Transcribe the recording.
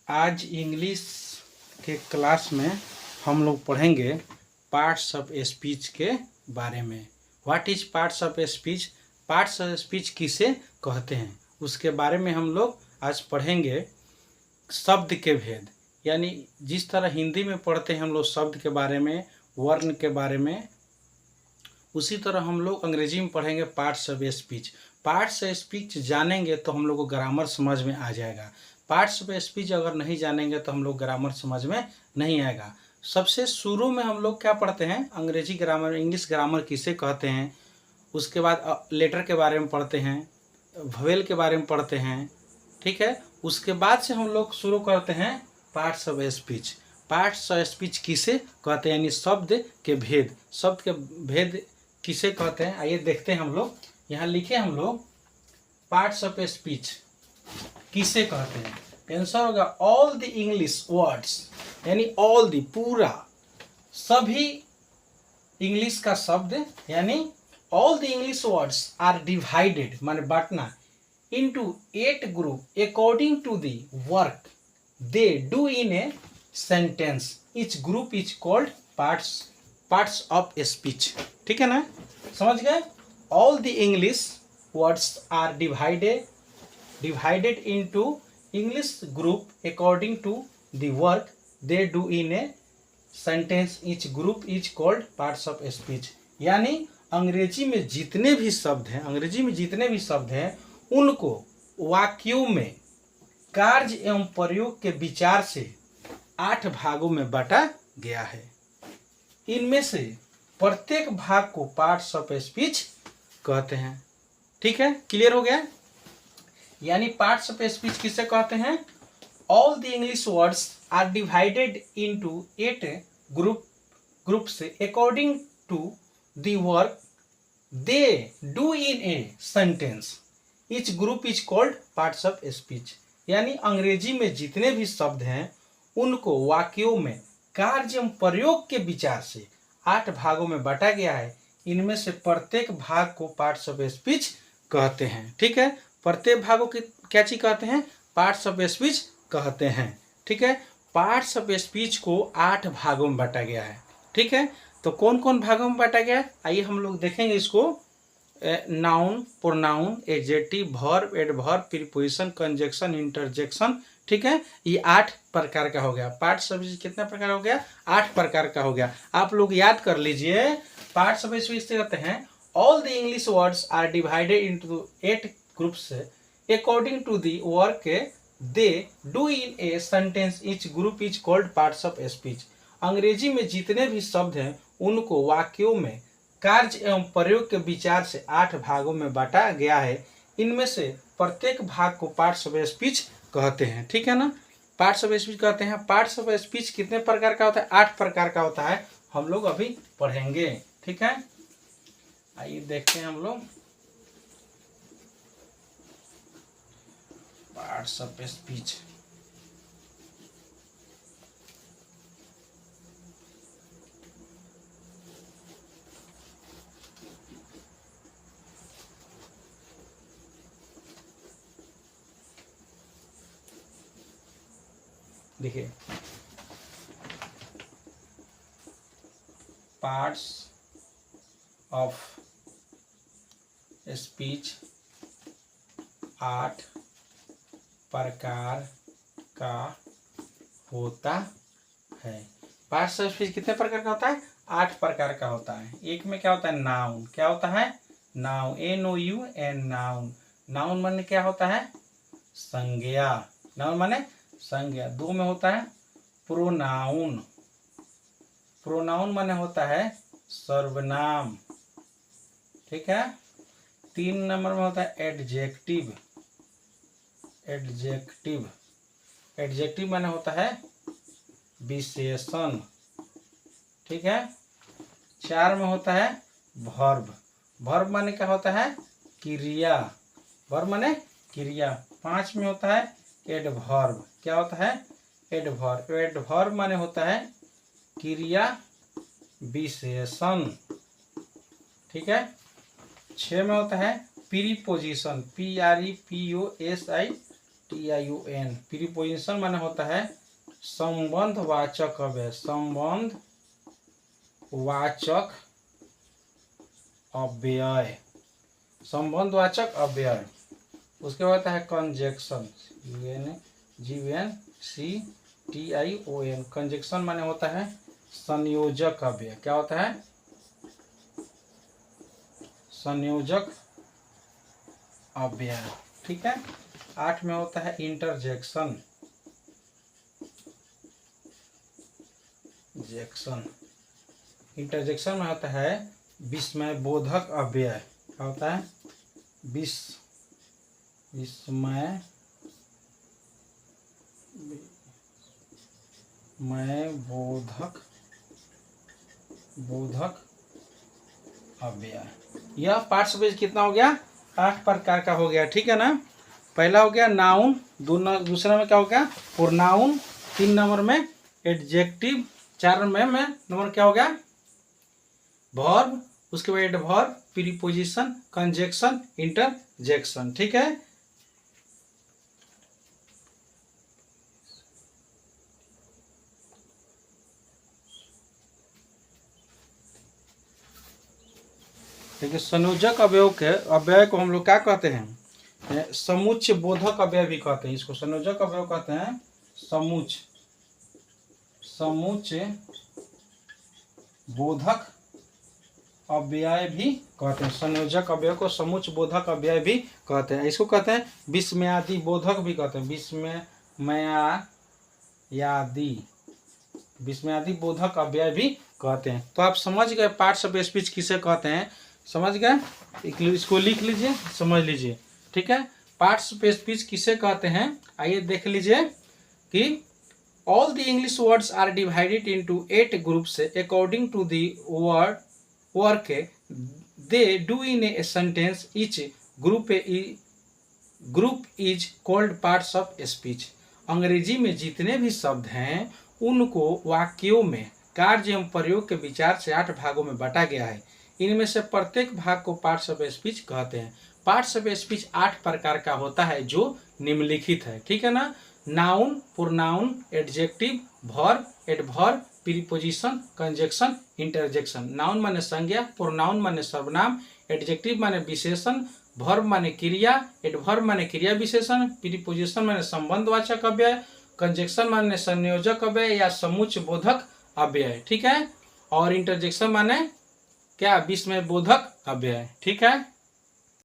आज इंग्लिश के क्लास में हम लोग पढ़ेंगे पार्ट्स ऑफ स्पीच के बारे में। What is parts of speech? Parts of speech किसे कहते हैं उसके बारे में हम लोग आज पढ़ेंगे। शब्द के भेद, यानी जिस तरह हिंदी में पढ़ते हैं हम लोग शब्द के बारे में, वर्ण के बारे में, उसी तरह हम लोग अंग्रेजी में पढ़ेंगे parts of speech. Parts of speech जानेंगे तो हम लोग को ग्रामर समझ में आ जाएगा। पार्ट्स ऑफ स्पीच अगर नहीं जानेंगे तो हम लोग ग्रामर समझ में नहीं आएगा। सबसे शुरू में हम लोग क्या पढ़ते हैं? अंग्रेजी ग्रामर, इंग्लिश ग्रामर किसे कहते हैं। उसके बाद लेटर के बारे में पढ़ते हैं, वोवेल के बारे में पढ़ते हैं, ठीक है। उसके बाद से हम लोग शुरू करते हैं parts of speech. Parts of speech किसे कहते हैं, यानी शब्द के भेद। शब्द के भेद किसे कहते हैं, आइए देखते हैं। हम लोग यहाँ लिखे, हम लोग पार्ट्स ऑफ स्पीच किसे कहते हैं। आंसर होगा ऑल द इंग्लिश वर्ड्स, यानी ऑल द, पूरा, सभी इंग्लिश का शब्द, यानी all the English words are divided, माने बांटना, into 8 group according to the work they do in a sentence. Each group is called parts of speech. ठीक है ना, समझ गए? All the English words are divided into English group according to the work they do in a sentence. Each group is called parts of speech. यानी अंग्रेजी में जितने भी शब्द हैं उनको वाक्यों में कार्य एवं प्रयोग के विचार से 8 भागों में बांटा गया है। इनमें से प्रत्येक भाग को पार्ट्स ऑफ स्पीच कहते हैं। ठीक है, क्लियर हो गया? यानी पार्ट्स ऑफ स्पीच किसे कहते हैं? All the English words are divided into 8 groups according to the work they do in a sentence. Each group is called parts of speech. यानी अंग्रेजी में जितने भी शब्द हैं उनको वाक्यों में कार्य एवं प्रयोग के विचार से 8 भागों में बांटा गया है। इनमें से प्रत्येक भाग को पार्ट्स ऑफ स्पीच कहते हैं। ठीक है, प्रत्येक भागों की क्या चीज कहते हैं? पार्ट्स ऑफ स्पीच कहते हैं। ठीक है, पार्ट्स ऑफ स्पीच को 8 भागों में बांटा गया है। ठीक है, तो कौन कौन भागों में बांटा गया है आइए हम लोग देखेंगे इसको। Noun, pronoun, adjective, verb, adverb, preposition, conjunction, interjection. ठीक है, ये 8 प्रकार का हो गया। पार्ट्स ऑफ स्पीच कितना प्रकार हो गया? 8 प्रकार का हो गया। आप लोग याद कर लीजिए, पार्ट्स ऑफ स्पीच से कहते हैं all the English words are divided into 8 groups according to the work they do in a sentence. Each group is called parts of speech. अंग्रेजी में जितने भी शब्द हैं उनको वाक्यों में कार्य एवं प्रयोग के विचार से 8 भागों में बांटा गया है। इनमें से प्रत्येक भाग को पार्ट्स ऑफ स्पीच कहते हैं। ठीक है ना, पार्ट्स ऑफ स्पीच कहते हैं। पार्ट्स ऑफ स्पीच कितने प्रकार का होता है? 8 प्रकार का होता है। हम लोग अभी पढ़ेंगे। ठीक है, आइए देखते हैं हम लोग पार्ट्स ऑफ स्पीच। देखिए, पार्ट्स ऑफ स्पीच 8 प्रकार का होता है। पार्ट्स ऑफ स्पीच कितने प्रकार का होता है? 8 प्रकार का होता है। एक में क्या होता है? नाउन। क्या होता है? Noun, NOUN, noun. नाउन माने क्या होता है? संज्ञा। नाउन माने संज्ञा। 2 में होता है प्रोनाउन। प्रोनाउन माने होता है सर्वनाम। ठीक है। 3 नंबर में होता है एडजेक्टिव। एडजेक्टिव, एडजेक्टिव माने होता है विशेषण। ठीक है। 4 में होता है वर्ब। वर्ब माने क्या होता है? क्रिया। वर्ब माने क्रिया। 5 में होता है एडवर्ब। क्या होता है? एडवर्ब। एडवर्ब माने होता है क्रिया विशेषण। ठीक है। 6 में होता है प्रीपोजिशन। PREPOSITION। TION। प्रीपोजिशन माने होता है संबंधवाचक अव्यय, संबंधवाचक अव्यय, संबंधवाचक अव्यय। उसके बाद है कंजक्शन, GNCTION। कंजक्शन माने होता है संयोजक अव्यय। क्या होता है? संयोजक अव्यय। ठीक है। 8 में होता है इंटरजेक्शन, इंटरजेक्शन में होता है विस्मय बोधक अव्यय। क्या होता है? विस्मय बोधक अव्यय। यह पार्ट्स बेस कितना हो गया? 8 प्रकार का हो गया। ठीक है ना। पहला हो गया नाउन, दूसरा में क्या हो गया? प्रोनाउन, 3 नंबर में एडजेक्टिव, 4 नंबर क्या हो गया? वर्ब, उसके बाद एडवर्ब, प्रीपोजिशन, कंजक्शन, इंटरजेक्शन। ठीक है। देखिए संयोजक अव्यय को हम लोग क्या कहते हैं? समुच्चय बोधक अव्यय भी कहते हैं। इसको संयोजक अव्यय कहते हैं, समुच्चय बोधक अव्यय भी कहते हैं। संयोजक अव्यय को समुच्चय बोधक अव्यय भी कहते हैं। इसको कहते हैं विस्मयादि बोधक भी कहते हैं, विस्मयादि बोधक अव्यय भी कहते हैं। तो आप समझ गए पार्ट्स ऑफ स्पीच किसे कहते हैं? समझ गए? इसको लिख लीजिए, समझ लीजिए। ठीक है। पार्ट्स ऑफ स्पीच किसे कहते हैं? आइए देख लीजिए कि all the English words are divided into 8 groups according to the work they do in a sentence. Each group is called parts of speech. अंग्रेजी में जितने भी शब्द हैं उनको वाक्यों में कार्य एवं प्रयोग के विचार से 8 भागों में बांटा गया है। इनमें से प्रत्येक भाग को पार्ट्स ऑफ स्पीच कहते हैं। पार्ट्स ऑफ स्पीच 8 प्रकार का होता है जो निम्नलिखित है। ठीक है ना। Noun, pronoun, adjective, verb, adverb, preposition, conjunction, interjection. Noun माने संज्ञा, प्रोनाउन माने सर्वनाम, एडजेक्टिव माने विशेषण, वर्ब माने क्रिया, एडवर्ब माने क्रिया विशेषण, प्रीपोजिशन माने संबंधवाचक अव्यय, कंजक्शन माने संयोजक अव्यय या समुच्चय बोधक अव्यय। ठीक है। और इंटरजेक्शन माने क्या? विस्मय बोधक अव्यय। ठीक है।